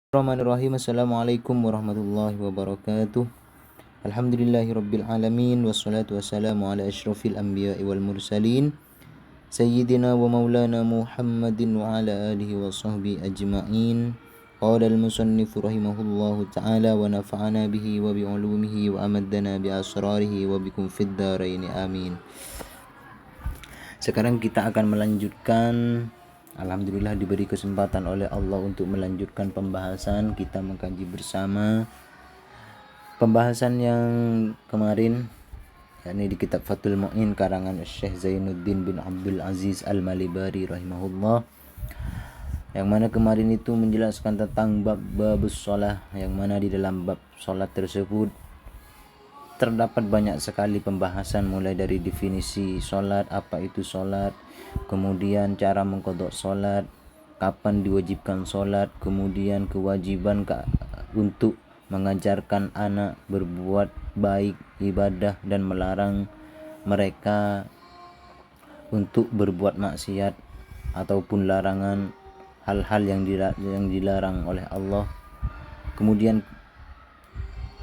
Bismillahirrahmanirrahim. Assalamualaikum warahmatullahi wabarakatuh. Alhamdulillahirabbil alamin wassalatu wassalamu ala asyrafil anbiya'i wal mursalin sayyidina wa maulana Muhammadin wa ala alihi wa sahbihi ajma'in. Qala al-musannif rahimahullahu ta'ala wa nafa'ana bihi wa bi ulumihi wa amaddana bi asrarihi wa bikum fid dharain amin. Sekarang kita akan melanjutkan, alhamdulillah diberi kesempatan oleh Allah untuk melanjutkan pembahasan. Kita mengkaji bersama pembahasan yang kemarin, yakni di kitab Fathul Mu'in karangan Syekh Zainuddin bin Abdul Aziz Al-Malibari rahimahullah, yang mana kemarin itu menjelaskan tentang bab sholat, yang mana di dalam bab sholat tersebut terdapat banyak sekali pembahasan, mulai dari definisi sholat, apa itu sholat, kemudian cara mengqadha sholat, kapan diwajibkan sholat, kemudian kewajiban untuk mengajarkan anak berbuat baik, ibadah, dan melarang mereka untuk berbuat maksiat ataupun larangan hal-hal yang dilarang oleh Allah. Kemudian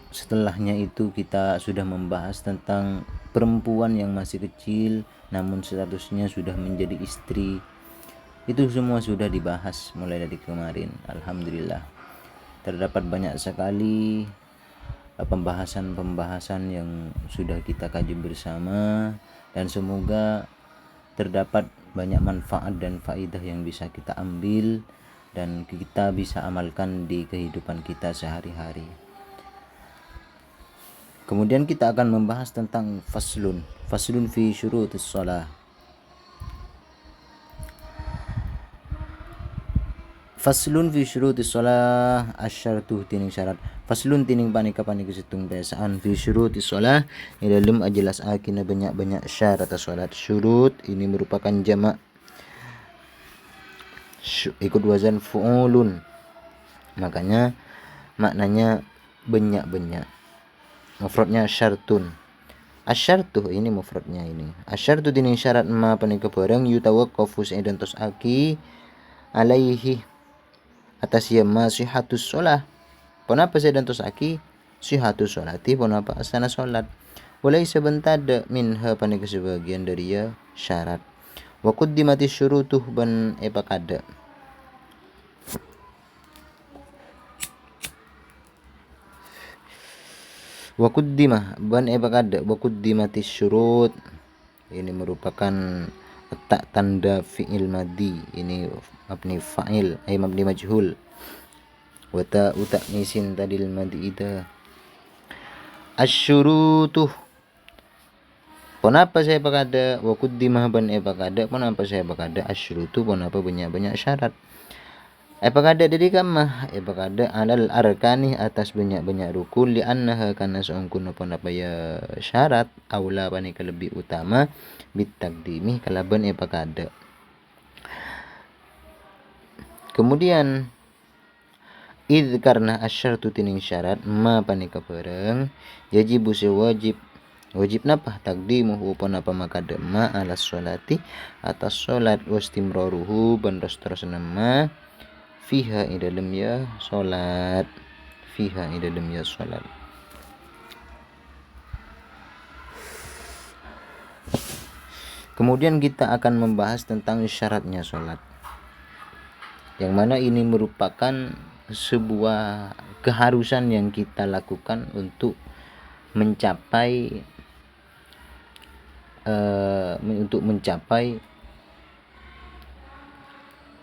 setelahnya itu kita sudah membahas tentang perempuan yang masih kecil namun statusnya sudah menjadi istri. Itu semua sudah dibahas mulai dari kemarin. Alhamdulillah terdapat banyak sekali pembahasan yang sudah kita kaji bersama, dan semoga terdapat banyak manfaat dan faidah yang bisa kita ambil dan kita bisa amalkan di kehidupan kita sehari-hari. Kemudian kita akan membahas tentang faslun fi syurutis shalah. Faslun fi syurutis shalah asyartu tining syarat. Faslun tining panika situng biasaan fi syurutis shalah di dalam ajelas akina banyak syarat salat. Syurut ini merupakan jamak, ikut wazan fu'ulun, makanya maknanya banyak. Mufradnya syartun. Asyartu ini mufradnya ini. Asyartu dini syarat ma panika barang yutawaqqafu saidan tos aki alaihi atas ya ma sihatus shalah. Ponapa saidan tos aki sihatus sholati, ponapa asana salat. Walai sebentada minha panika sebagian dari ya syarat. Wa qaddimati syurutuh ban epakada. Wa quddimah ban ebakada wa quddimatis syurut ini merupakan letak tanda fi'il madi, ini mabni fa'il mabni majhul, wa ta'u ta'nisin tadil madi ida. Asyurutuh ponapa saya bakada, wa quddimah ban ebakada ponapa saya bakada, asyurutu ponapa banyak syarat. Epakada dari kamah epakada alal arkani atas banyak rukun, li annaha kana saungkun apa ya syarat aula panika lebih utama bitakdimi kalaban epakada. Kemudian karena asyartu tining syarat ma panika bareng yajibu sewajib napa takdimuhu ponapa makada ma alas sholati atas sholat, wastimraruhu ban terus nama fiha ing dalam ya salat, fiha ing dalam ya salat. Kemudian kita akan membahas tentang syaratnya salat, yang mana ini merupakan sebuah keharusan yang kita lakukan untuk mencapai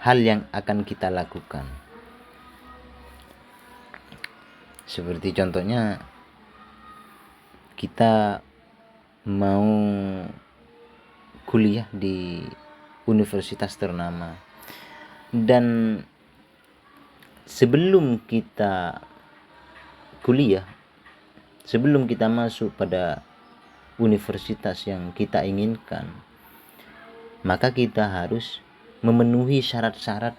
hal yang akan kita lakukan. Seperti contohnya kita mau kuliah di universitas ternama, dan sebelum kita kuliah, sebelum kita masuk pada universitas yang kita inginkan, maka kita harus memenuhi syarat-syarat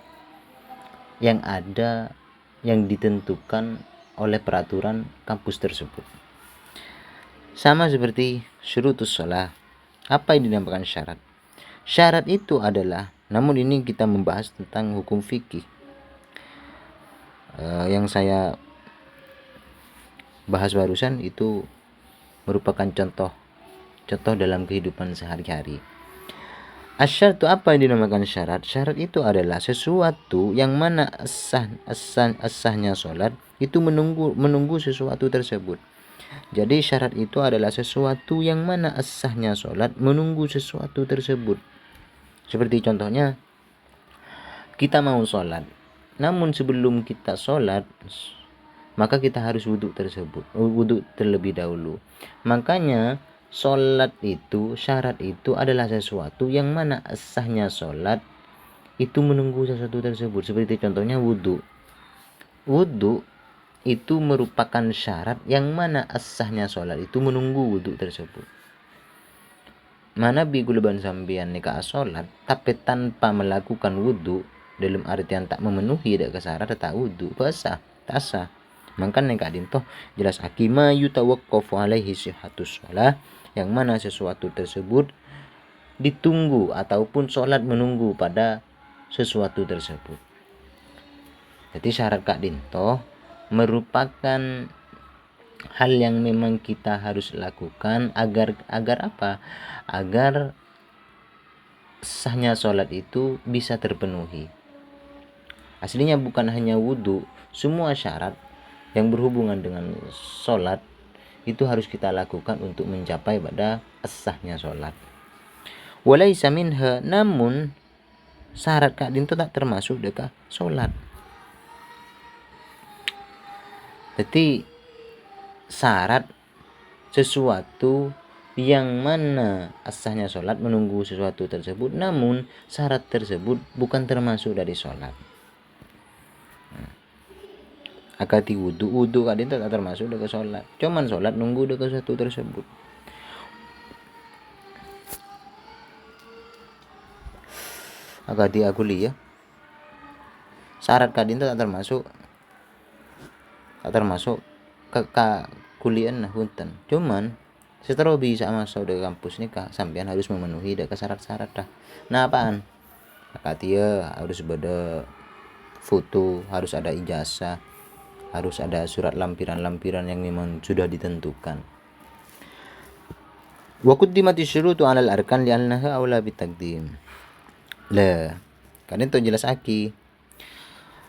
yang ada, yang ditentukan oleh peraturan kampus tersebut. Sama seperti syurutus shalah. Apa yang dinamakan syarat? Syarat itu adalah, namun ini kita membahas tentang hukum fikih. Yang saya bahas barusan itu merupakan contoh dalam kehidupan sehari-hari. Asyaratu, apa yang dinamakan syarat? Syarat itu adalah sesuatu yang mana asahnya sholat itu menunggu sesuatu tersebut. Jadi syarat itu adalah sesuatu yang mana asahnya sholat menunggu sesuatu tersebut. Seperti contohnya, kita mau sholat, namun sebelum kita sholat maka kita harus wudhu terlebih dahulu. Makanya sholat itu, syarat itu adalah sesuatu yang mana sahnya sholat itu menunggu sesuatu tersebut. Seperti contohnya wudhu. Wudhu itu merupakan syarat yang mana sahnya sholat itu menunggu wudhu tersebut. Mana bigulaban sambian nikah sholat tapi tanpa melakukan wudhu, dalam artian tak memenuhi dak syarat tak wudhu, basah, tak sah. Makanya kak dintoh jelas akima yutawaqqafu alaihi sihhatus shalah, yang mana sesuatu tersebut ditunggu ataupun sholat menunggu pada sesuatu tersebut. Jadi syarat kak dintoh merupakan hal yang memang kita harus lakukan agar apa? Agar sahnya sholat itu bisa terpenuhi. Aslinya bukan hanya wudhu, semua syarat yang berhubungan dengan sholat itu harus kita lakukan untuk mencapai pada sahnya sholat. Walaisa minha, namun syarat kak dinto tak termasuk dekah sholat. Jadi syarat sesuatu yang mana asahnya sholat menunggu sesuatu tersebut, namun syarat tersebut bukan termasuk dari sholat. Akati wudhu kak dinto tak termasuk dari sholat, cuman sholat nunggu dari sesuatu tersebut. Akati kuliah syarat kak dinto tak termasuk ke kuliah nah punten. Cuman setelah bisa masuk di kampus nih kak, sampean harus memenuhi dak syarat-syarat dah. Nah apaan? Akati harus beda foto, harus ada ijazah, harus ada surat lampiran-lampiran yang memang sudah ditentukan. Wa quddimati syurutu 'alal arkan li'annaha aula bitaqdim. Lah, kadinto jelas aki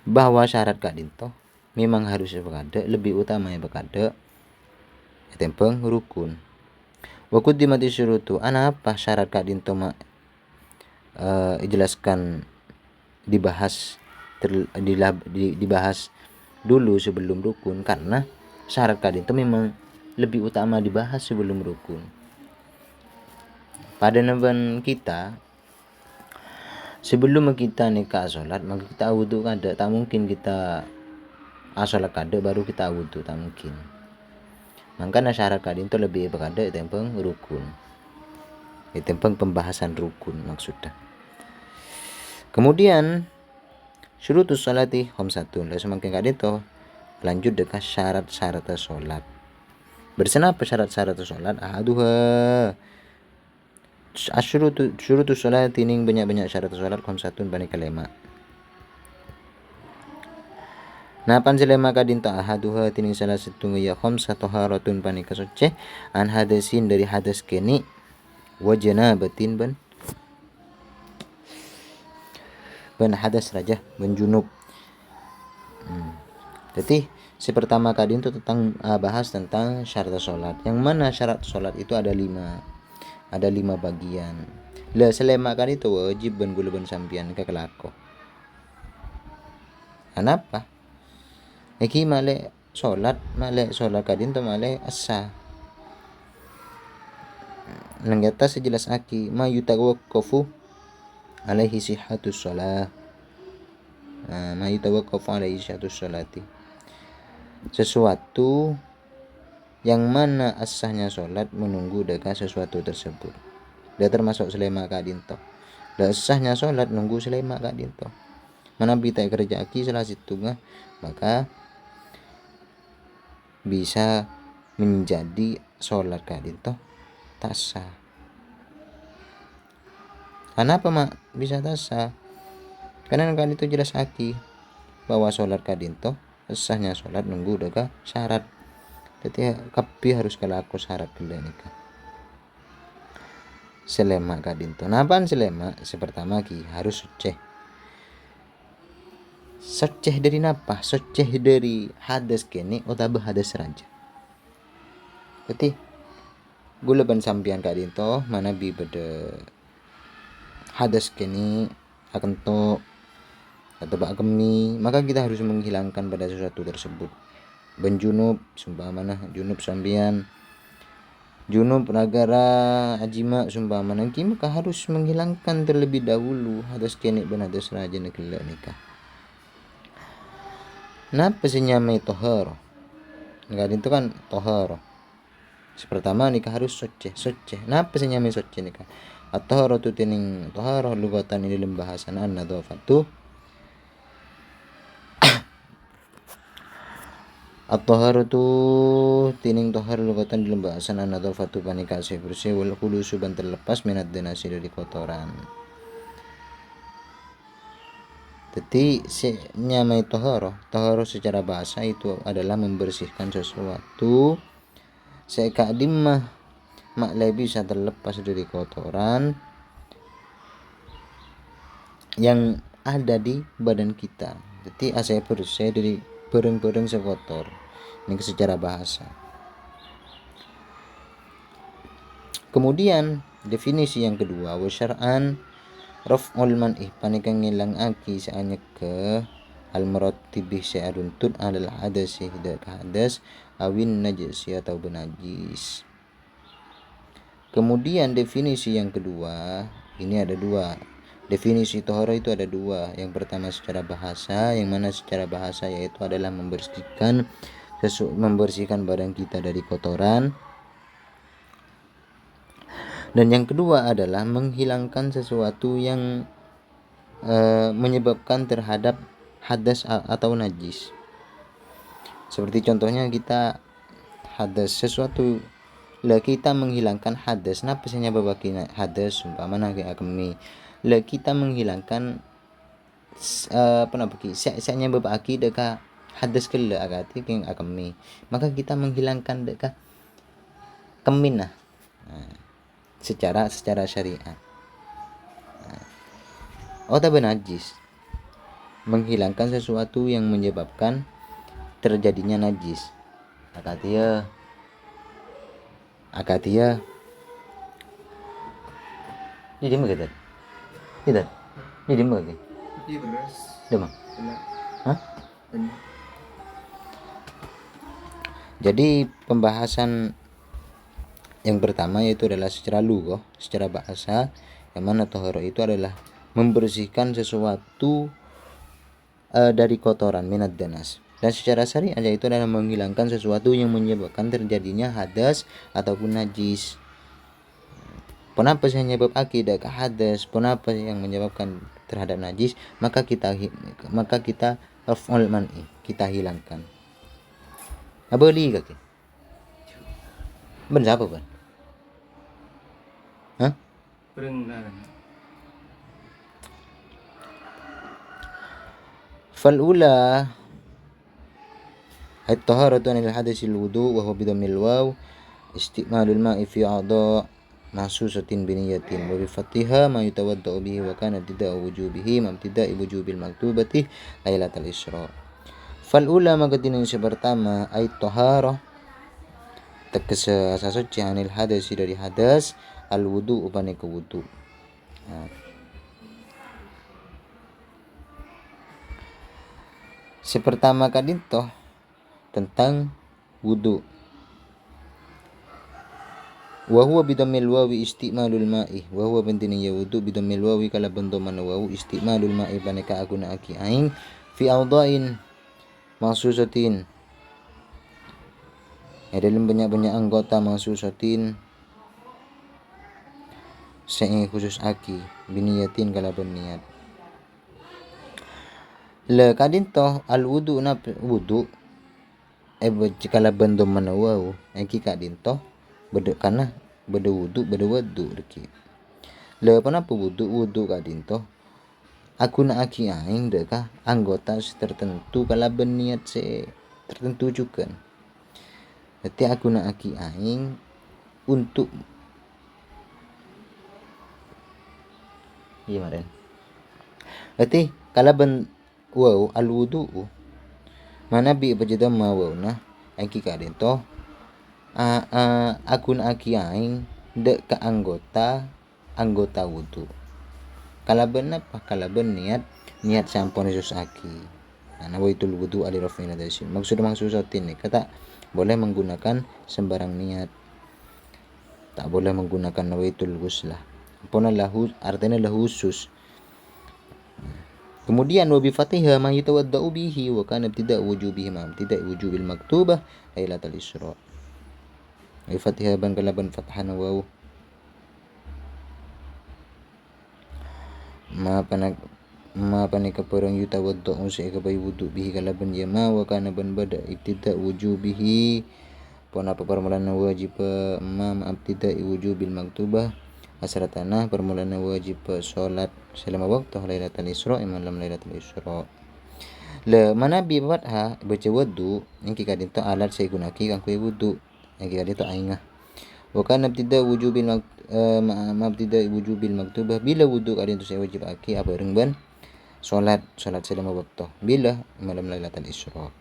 bahwa syarat kadinto memang harus berkada, lebih utama yang berkada tempeng rukun. Wa quddimati syurutu, apa syarat kadinto jelaskan dibahas dulu sebelum rukun, karena syarat kadinto memang lebih utama dibahas sebelum rukun. Pada naban kita sebelum kita nikah sholat maka kita wudhu kada, tak mungkin kita sholat kada baru kita wudhu, tak mungkin. Makanya syarat kadinto lebih berkada tempeng rukun, tempeng pembahasan rukun maksudnya. Kemudian syurutus sholati khamsatun, lalu semakin kadinto lanjut dekat syarat-syarat sholat. Bersenapa syarat-syarat sholat? Ahaduha syurutus sholat tining banyak-banyak syarat sholat khamsatun bani kalema. Napan selema kadinto ahaduha tining salah satu ya khamsa taharatun bani kasuci an hadasin dari hadas keni wajana batin ban hadas raja ban junub. Jadi pertama kadinto tentang bahas tentang syarat sholat, yang mana syarat sholat itu ada 5 bagian. Lah selema kan itu wajib ban gulaban sampian ke kelako. Kenapa? Iki male sholat kadinto male asa. Nang atas sejelas aki ma yutawaqqafu alaihi sihhatus shalah. Ma yutawaqqafu alaihi sihhatus sholati. Sesuatu yang mana asahnya sholat menunggu dekat sesuatu tersebut. Dia termasuk selema kadinto. Dan asahnya sholat nunggu selema kadinto. Mana kita kerja aki salah situ maka bisa menjadi sholat kadinto tak sah. Kenapa bisa tak sah? Karena kadinto jelas aki bahwa sholat kadinto sahnya sholat nunggu deka syarat. Jadi kapi harus kalaku syarat gila nikah. Selema kadinto. Napan selema? Sepertama ki harus suci. Suci dari napa? Suci dari hadas kene atau hadas raja. Jadi gula ban sampian kadinto mana bi beda hadas kene akan to atau bak kemi, maka kita harus menghilangkan pada sesuatu tersebut. Ben junub sumpamana junub sambian junub ragara ajima sumpamana ki, maka harus menghilangkan terlebih dahulu hadas kene ben hadas raja negela nikah. Napa senyamai tohar? Enggak itu kan tohar. Pertama nikah harus suci. Napa senyamai suci nikah? At-taharatu tining tohar lugatan ini dalam bahasan an-nadhafatu. At-taharatu tining tohar lugatan dalam bahasan an-nadhafatu panika bersih wal khulusu ban terlepas minat denasi dari kotoran. Jadi nyamai toharo secara bahasa itu adalah membersihkan sesuatu sekadimah mak bisa terlepas dari kotoran yang ada di badan kita. Jadi asal bersih dari barang-barang sekotor. Ini secara bahasa. Kemudian definisi yang kedua, wasyar'an raf'ul man'ih panikang ngilang aki saanya ke al-murattibih sa'aruntut alal hadasi hidak hadas awin najisi atau benajis. Kemudian definisi yang kedua, ini ada dua. Definisi tohara itu ada dua. Yang pertama secara bahasa, yang mana secara bahasa yaitu adalah membersihkan badan kita dari kotoran. Dan yang kedua adalah menghilangkan sesuatu yang menyebabkan terhadap hadas atau najis. Seperti contohnya kita hadas sesuatu, lah kita menghilangkan hadas. Napa senya babaki hadas umpamana kayak kami. Lah kita menghilangkan sanya babaki deka hadas kele agati keng akami. Maka kita menghilangkan deka kemin nah. Secara syariat. Atau najis, menghilangkan sesuatu yang menyebabkan terjadinya najis. Akatia jadi begitu. Tidak. Jadi begitu. Iya benar. Demam. Hah? Jadi pembahasan yang pertama yaitu adalah secara lugah, secara bahasa, yang mana tohara itu adalah membersihkan sesuatu dari kotoran minad danas. Dan secara syariat yaitu adalah menghilangkan sesuatu yang menyebabkan terjadinya hadas ataupun najis. Kenapa yang menyebab akidah ke hadas? Kenapa yang menyebabkan terhadap najis? Maka kita raf'ul man'i, kita hilangkan. Apa li kaki? Ben siapa ban? Hah? Fal-ula at-taharatu anil hadasil wudu wa huwa bidammil waw istimalul ma'i fi a'dha' mahsusatin biniyatin wa bi fathiha ma yatawadda'u bihi wa kana ibtida'u wujubihi ma ibtida'i wujubil maktubati lailatal isra. Fal-ula maka yang pertama ay tahara tegese suci anil hadasi dari hadas al wudu upane ke wudu. Sepertama kadinto tentang wudu. Wa huwa bidammil wawi istimalul ma'i wa huwa bentini ya wudu bidammil wawi kala bento mana wawu istimalul ma'i paneka aguna aki aing fi awdain mahsusatin. Dalam banyak-banyak anggota mahsusatin sing khusus aki biniyatin kala berniat. Le kadinto al wudu na wudu kala bendo mana wawu aki kadinto beda kana beda wudu reki. Le kenapa wudu kadinto aku nak aki aing dekah anggota tertentu kalau berniat tertentu juga. Berarti aku nak aki aing untuk gimana? Berarti kalau wow al wudu mana bi bajada mau nah aki kadin to aku nak aki aing dek ke anggota wudu. Kalau benar apa? Kalau berniat niat sampun Yesus aki. Nah, nawaitul wudu ali rafina dasin. Maksud ini kata boleh menggunakan sembarang niat. Tak boleh menggunakan nawaitul ghuslah. Artinya lah khusus. Kemudian wa bi fatihah ma yatawaddau bihi wa kana ibtida' wujubihi ma ibtida' wujubil maktubah lailatul isra. Wa fatihah ban kalaban fathana waw ma panik kaparang yutawaddau sa ikabay wudu bihi kalaban ya ma wa kana ban bada ibtida' wujubihi pon apa permulaan wajib ma ibtida' wujubil maktubah asratana permulaan wajib salat selama waktu lailatul isra malam lailatul isra. Le mana bi ha baca wudu yang kita dito alat saya gunaki kang kue wudu yang kita dito aingah. Wa kana ibtida' wujubil wujubil maktubah bila wudu kadin tu saya wajib aki apa rengban salat selama waktu bila malam lailatul isra.